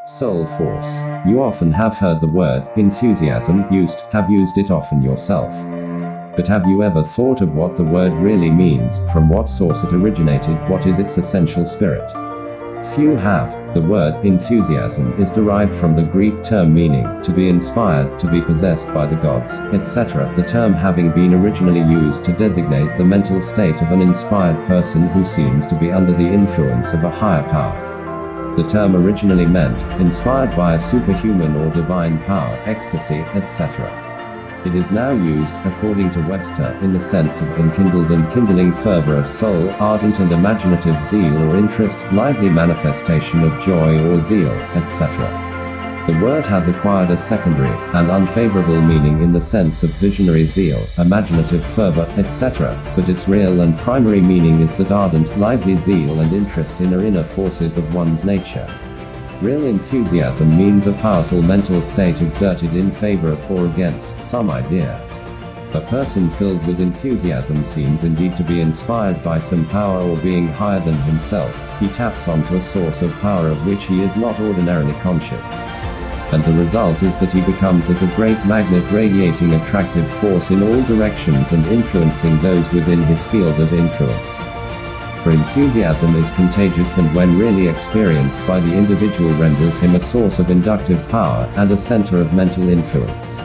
Soul force. You often have heard the word enthusiasm have used it often yourself. But have you ever thought of what the word really means, from what source it originated, what is its essential spirit? Few have. The word enthusiasm is derived from the Greek term meaning to be inspired, to be possessed by the gods, etc., the term having been originally used to designate the mental state of an inspired person who seems to be under the influence of a higher power. The term originally meant inspired by a superhuman or divine power, ecstasy, etc. It is now used, according to Webster, in the sense of enkindled and kindling fervor of soul, ardent and imaginative zeal or interest, lively manifestation of joy or zeal, etc. The word has acquired a secondary and unfavorable meaning in the sense of visionary zeal, imaginative fervor, etc., but its real and primary meaning is that ardent, lively zeal and interest in inner forces of one's nature. Real enthusiasm means a powerful mental state exerted in favor of or against some idea. A person filled with enthusiasm seems indeed to be inspired by some power or being higher than himself. He taps onto a source of power of which he is not ordinarily conscious. And the result is that he becomes as a great magnet, radiating attractive force in all directions and influencing those within his field of influence. For enthusiasm is contagious, and when really experienced by the individual renders him a source of inductive power and a center of mental influence.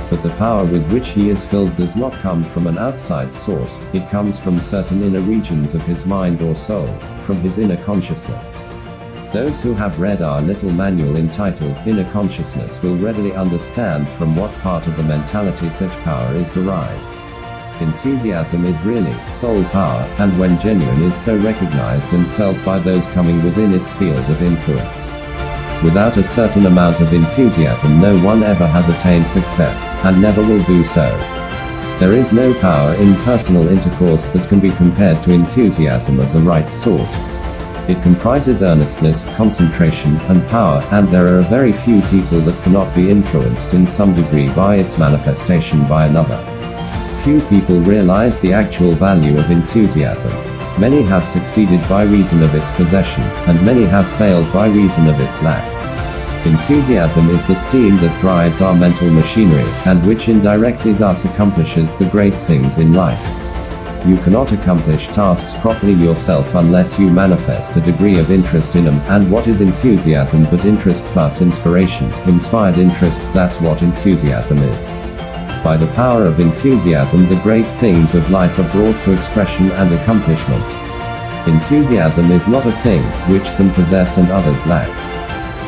But the power with which he is filled does not come from an outside source, it comes from certain inner regions of his mind or soul, from his inner consciousness. Those who have read our little manual entitled Inner Consciousness will readily understand from what part of the mentality such power is derived. Enthusiasm is really soul power, and when genuine is so recognized and felt by those coming within its field of influence. Without a certain amount of enthusiasm no one ever has attained success, and never will do so. There is no power in personal intercourse that can be compared to enthusiasm of the right sort. It comprises earnestness, concentration, and power, and there are very few people that cannot be influenced in some degree by its manifestation by another. Few people realize the actual value of enthusiasm. Many have succeeded by reason of its possession, and many have failed by reason of its lack. Enthusiasm is the steam that drives our mental machinery, and which indirectly thus accomplishes the great things in life. You cannot accomplish tasks properly yourself unless you manifest a degree of interest in them, and what is enthusiasm but interest plus inspiration, inspired interest? That's what enthusiasm is. By the power of enthusiasm the great things of life are brought to expression and accomplishment. Enthusiasm is not a thing which some possess and others lack.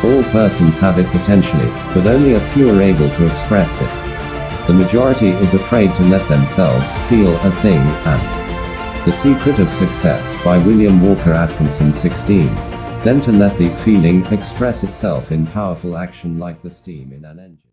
All persons have it potentially, but only a few are able to express it. The majority is afraid to let themselves feel a thing, and The Secret of Success by William Walker Atkinson 16. Then to let the feeling express itself in powerful action like the steam in an engine.